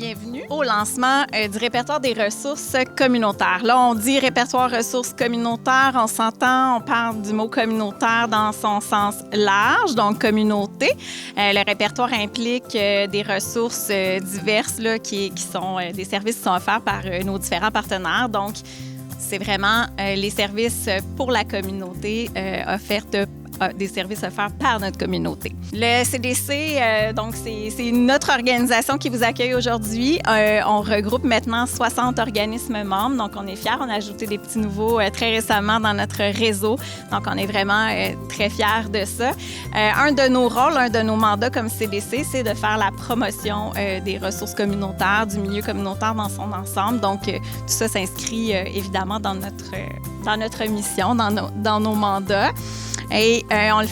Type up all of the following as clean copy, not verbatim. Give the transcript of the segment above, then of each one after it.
bienvenue au lancement du répertoire des ressources communautaires. Là, on dit répertoire ressources communautaires, on s'entend, on parle du mot communautaire dans son sens large, donc communauté. Le répertoire implique des ressources diverses là, qui sont des services qui sont offerts par nos différents partenaires. Donc, c'est vraiment les services pour la communauté des services offerts par notre communauté. Le CDC, donc c'est notre organisation qui vous accueille aujourd'hui. On regroupe maintenant 60 organismes membres, donc on est fiers. On a ajouté des petits nouveaux très récemment dans notre réseau, donc on est vraiment très fiers de ça. Un de nos rôles, un de nos mandats comme CDC, c'est de faire la promotion des ressources communautaires, du milieu communautaire dans son ensemble. Donc tout ça s'inscrit évidemment dans notre mission, dans nos mandats. Et on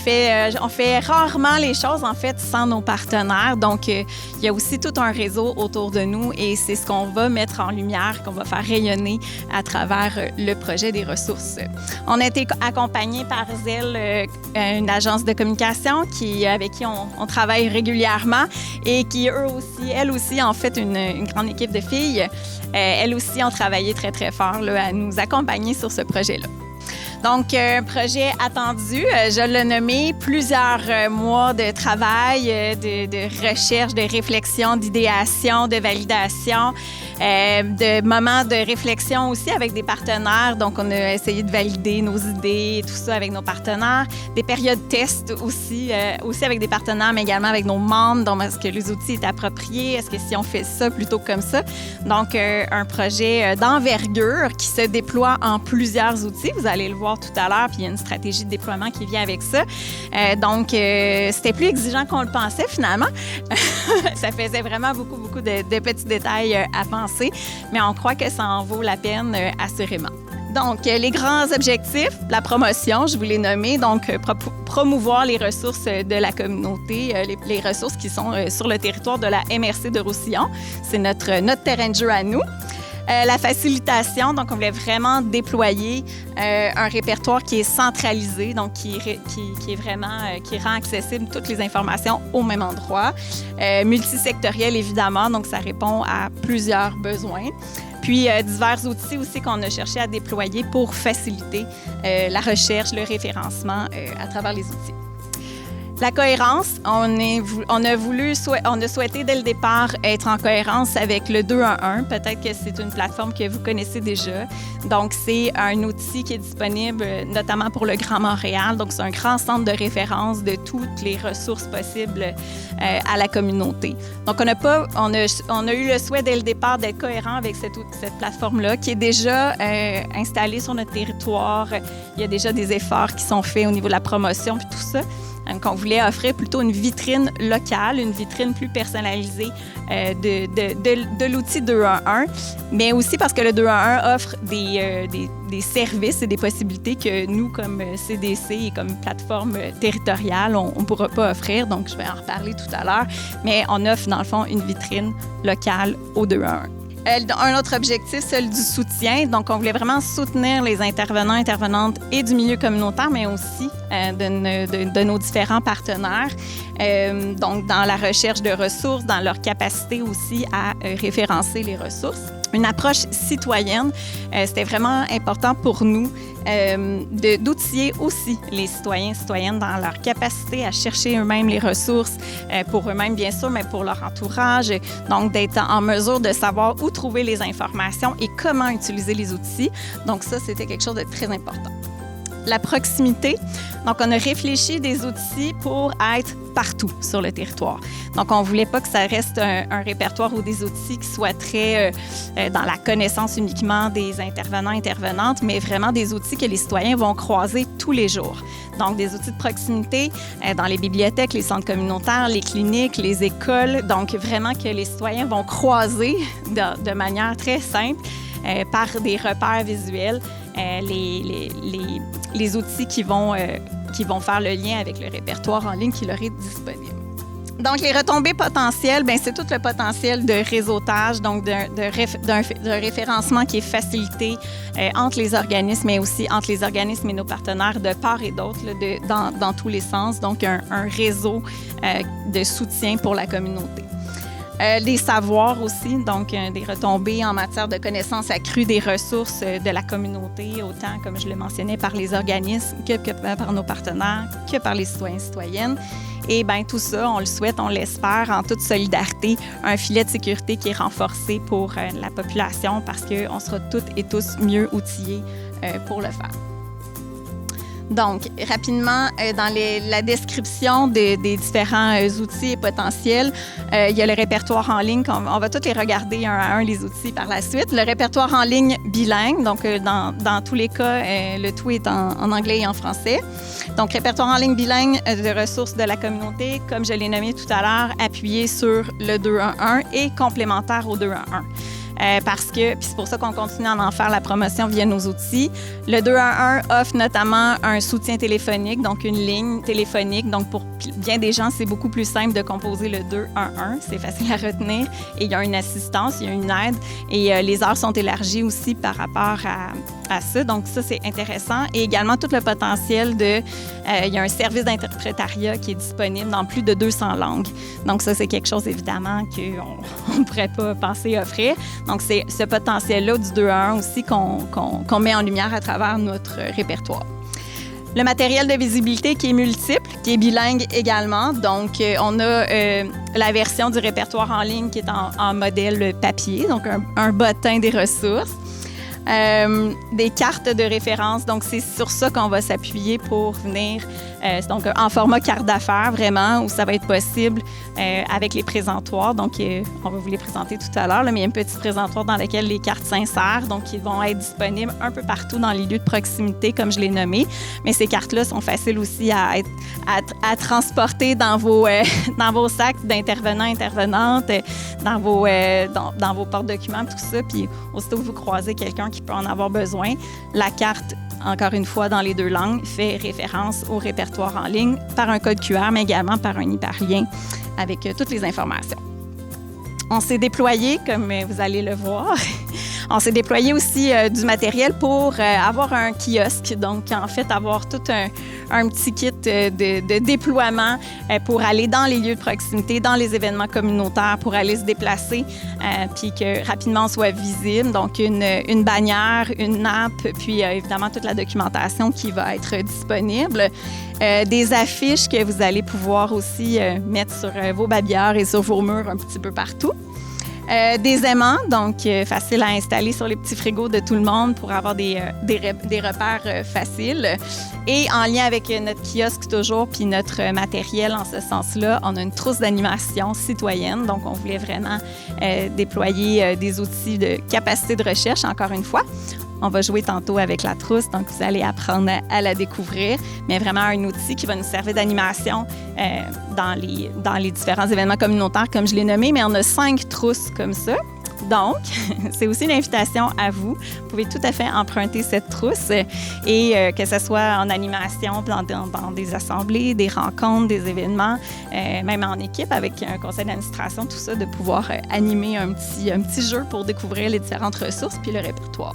fait rarement les choses, en fait, sans nos partenaires. Donc, il y a aussi tout un réseau autour de nous et c'est ce qu'on va mettre en lumière, qu'on va faire rayonner à travers le projet des ressources. On a été accompagnés par ZEL, une agence de communication avec qui on travaille régulièrement et qui, elles aussi, en fait, une grande équipe de filles. Elles aussi ont travaillé très, très fort là, à nous accompagner sur ce projet-là. Donc, un projet attendu, je l'ai nommé, plusieurs mois de travail, de recherche, de réflexion, d'idéation, de validation, de moments de réflexion aussi avec des partenaires. Donc, on a essayé de valider nos idées, tout ça avec nos partenaires. Des périodes tests aussi avec des partenaires, mais également avec nos membres. Donc, est-ce que les outils est appropriés? Est-ce que si on fait ça plutôt comme ça? Donc, un projet d'envergure qui se déploie en plusieurs outils. Vous allez le voir tout à l'heure, puis il y a une stratégie de déploiement qui vient avec ça. Donc, c'était plus exigeant qu'on le pensait finalement. Ça faisait vraiment beaucoup de petits détails à penser, mais on croit que ça en vaut la peine assurément. Donc, les grands objectifs, la promotion, je vous l'ai nommé, donc promouvoir les ressources de la communauté, les ressources qui sont sur le territoire de la MRC de Roussillon. C'est notre terrain de jeu à nous. La facilitation, donc on voulait vraiment déployer un répertoire qui est centralisé, donc qui rend accessible toutes les informations au même endroit. Multisectoriel, évidemment, donc ça répond à plusieurs besoins. Puis, divers outils aussi qu'on a cherché à déployer pour faciliter la recherche, le référencement à travers les outils. La cohérence, on a souhaité dès le départ être en cohérence avec le 2-1-1. Peut-être que c'est une plateforme que vous connaissez déjà. Donc, c'est un outil qui est disponible notamment pour le Grand Montréal. Donc, c'est un grand centre de référence de toutes les ressources possibles à la communauté. Donc, on a eu le souhait dès le départ d'être cohérent avec cette plateforme-là qui est déjà installée sur notre territoire. Il y a déjà des efforts qui sont faits au niveau de la promotion puis tout ça. Donc, on voulait offrir plutôt une vitrine locale, une vitrine plus personnalisée de l'outil 2-1-1, mais aussi parce que le 2-1-1 offre des services et des possibilités que nous, comme CDC et comme plateforme territoriale, on ne pourra pas offrir. Donc, je vais en reparler tout à l'heure, mais on offre, dans le fond, une vitrine locale au 2-1-1. Un autre objectif, celui du soutien. Donc, on voulait vraiment soutenir les intervenants, intervenantes et du milieu communautaire, mais aussi de nos différents partenaires. Donc, dans la recherche de ressources, dans leur capacité aussi à référencer les ressources. Une approche citoyenne, c'était vraiment important pour nous d'outiller aussi les citoyens et citoyennes dans leur capacité à chercher eux-mêmes les ressources, pour eux-mêmes bien sûr, mais pour leur entourage. Donc, d'être en mesure de savoir où trouver les informations et comment utiliser les outils. Donc, ça, c'était quelque chose de très important. La proximité. Donc, on a réfléchi des outils pour être partout sur le territoire. Donc, on ne voulait pas que ça reste un répertoire ou des outils qui soient très dans la connaissance uniquement des intervenants, intervenantes, mais vraiment des outils que les citoyens vont croiser tous les jours. Donc, des outils de proximité dans les bibliothèques, les centres communautaires, les cliniques, les écoles. Donc, vraiment que les citoyens vont croiser de manière très simple par des repères visuels les outils qui vont faire le lien avec le répertoire en ligne qui leur est disponible. Donc, les retombées potentielles, bien, c'est tout le potentiel de réseautage, donc d'un référencement qui est facilité entre les organismes, mais aussi entre les organismes et nos partenaires de part et d'autre, là, dans tous les sens. Donc, un réseau de soutien pour la communauté. Des savoirs aussi, donc des retombées en matière de connaissances accrues des ressources de la communauté, autant, comme je le mentionnais, par les organismes que par nos partenaires, que par les citoyens et citoyennes. Et bien, tout ça, on le souhaite, on l'espère, en toute solidarité, un filet de sécurité qui est renforcé pour la population parce qu'on sera toutes et tous mieux outillés pour le faire. Donc, rapidement, dans la description des différents outils et potentiels, il y a le répertoire en ligne. On va tous les regarder un à un, les outils, par la suite. Le répertoire en ligne bilingue, donc dans tous les cas, le tout est en anglais et en français. Donc, répertoire en ligne bilingue de ressources de la communauté, comme je l'ai nommé tout à l'heure, appuyé sur le 211 et complémentaire au 211. Parce que, puis c'est pour ça qu'on continue à en faire la promotion via nos outils. Le 211 offre notamment un soutien téléphonique, donc une ligne téléphonique. Donc, pour bien des gens, c'est beaucoup plus simple de composer le 211. C'est facile à retenir. Et il y a une assistance, il y a une aide. Et les heures sont élargies aussi par rapport à ça. Donc, ça, c'est intéressant. Et également, tout le potentiel il y a un service d'interprétariat qui est disponible dans plus de 200 langues. Donc, ça, c'est quelque chose, évidemment, qu'on ne pourrait pas penser offrir. Donc, c'est ce potentiel-là du 2-1 aussi qu'on met en lumière à travers notre répertoire. Le matériel de visibilité qui est multiple, qui est bilingue également. Donc, on a la version du répertoire en ligne qui est en modèle papier, donc un bottin des ressources. Des cartes de référence. Donc, c'est sur ça qu'on va s'appuyer pour venir, donc en format carte d'affaires, vraiment, où ça va être possible avec les présentoirs. Donc, on va vous les présenter tout à l'heure, mais il y a un petit présentoir dans lequel les cartes s'insèrent. Donc, ils vont être disponibles un peu partout dans les lieux de proximité, comme je l'ai nommé. Mais ces cartes-là sont faciles aussi à transporter dans vos sacs d'intervenants, intervenantes, dans vos porte-documents, tout ça. Puis, aussitôt que vous croisez quelqu'un qui peut en avoir besoin, la carte, encore une fois, dans les deux langues, fait référence au répertoire en ligne par un code QR, mais également par un hyperlien avec toutes les informations. On s'est déployé, comme vous allez le voir. On s'est déployé aussi du matériel pour avoir un kiosque, donc en fait avoir tout un petit kit de déploiement pour aller dans les lieux de proximité, dans les événements communautaires, pour aller se déplacer, puis que rapidement on soit visible. Donc une bannière, une nappe, puis évidemment toute la documentation qui va être disponible. Des affiches que vous allez pouvoir aussi mettre sur vos babilleurs et sur vos murs un petit peu partout. Des aimants, donc faciles à installer sur les petits frigos de tout le monde pour avoir des repères faciles. Et en lien avec notre kiosque toujours, puis notre matériel en ce sens-là, on a une trousse d'animation citoyenne. Donc, on voulait vraiment déployer des outils de capacité de recherche, encore une fois. On va jouer tantôt avec la trousse, donc vous allez apprendre à la découvrir, mais vraiment un outil qui va nous servir d'animation dans les différents événements communautaires, comme je l'ai nommé, mais on a 5 trousses comme ça. Donc, c'est aussi une invitation à vous. Vous pouvez tout à fait emprunter cette trousse et que ce soit en animation, dans des assemblées, des rencontres, des événements, même en équipe avec un conseil d'administration, tout ça, de pouvoir animer un petit jeu pour découvrir les différentes ressources puis le répertoire.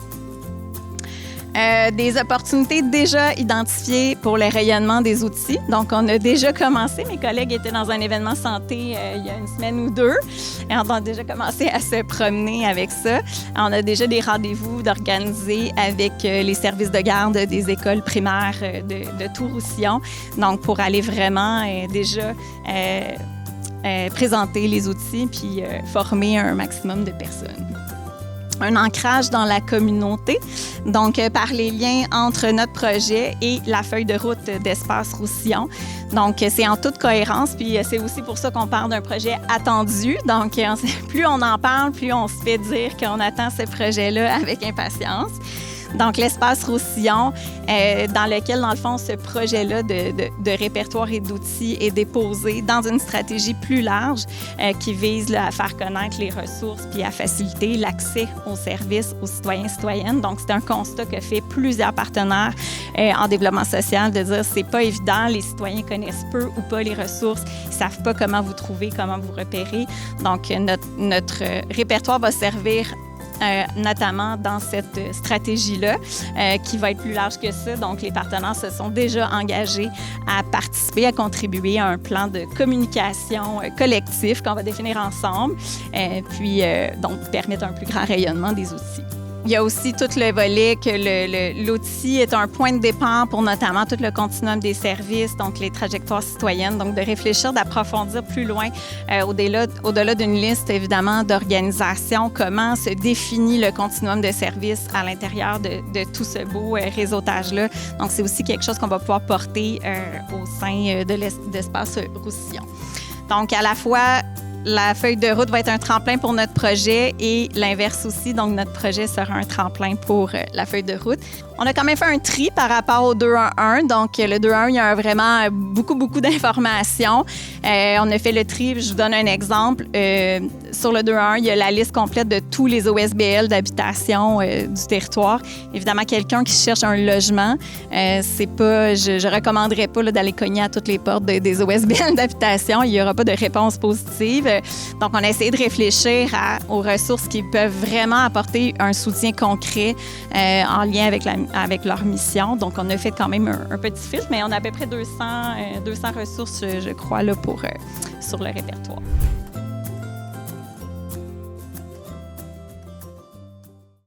Des opportunités déjà identifiées pour le rayonnement des outils. Donc, on a déjà commencé. Mes collègues étaient dans un événement santé il y a une semaine ou deux et on a déjà commencé à se promener avec ça. On a déjà des rendez-vous d'organiser avec les services de garde des écoles primaires de Tout-Roussillon. Donc, pour aller vraiment déjà présenter les outils puis former un maximum de personnes. Un ancrage dans la communauté, donc par les liens entre notre projet et la feuille de route d'Espace Roussillon. Donc, c'est en toute cohérence, puis c'est aussi pour ça qu'on parle d'un projet attendu. Donc, plus on en parle, plus on se fait dire qu'on attend ce projet-là avec impatience. Donc, l'Espace Roussillon, dans lequel, dans le fond, ce projet-là de répertoire et d'outils est déposé dans une stratégie plus large qui vise à faire connaître les ressources puis à faciliter l'accès aux services aux citoyens et citoyennes. Donc, c'est un constat que fait plusieurs partenaires en développement social de dire c'est pas évident, les citoyens connaissent peu ou pas les ressources, ils savent pas comment vous trouver, comment vous repérer. Donc, notre répertoire va servir notamment dans cette stratégie-là, qui va être plus large que ça. Donc, les partenaires se sont déjà engagés à participer, à contribuer à un plan de communication collectif qu'on va définir ensemble, puis donc permettre un plus grand rayonnement des outils. Il y a aussi tout le volet que l'outil est un point de départ pour notamment tout le continuum des services, donc les trajectoires citoyennes, donc de réfléchir, d'approfondir plus loin au-delà d'une liste, évidemment, d'organisation, comment se définit le continuum de services à l'intérieur de tout ce beau réseautage-là. Donc, c'est aussi quelque chose qu'on va pouvoir porter au sein de l'espace Roussillon. Donc, à la fois, la feuille de route va être un tremplin pour notre projet et l'inverse aussi. Donc, notre projet sera un tremplin pour la feuille de route. On a quand même fait un tri par rapport au 2-1-1. Donc, le 2-1, il y a vraiment beaucoup d'informations. On a fait le tri. Je vous donne un exemple. Sur le 2-1, il y a la liste complète de tous les OSBL d'habitation du territoire. Évidemment, quelqu'un qui cherche un logement, c'est pas, je recommanderais pas d'aller cogner à toutes les portes des OSBL d'habitation. Il n'y aura pas de réponse positive. Donc, on a essayé de réfléchir aux ressources qui peuvent vraiment apporter un soutien concret en lien avec leur mission. Donc, on a fait quand même un petit filtre, mais on a à peu près 200 ressources, je crois, là, sur le répertoire.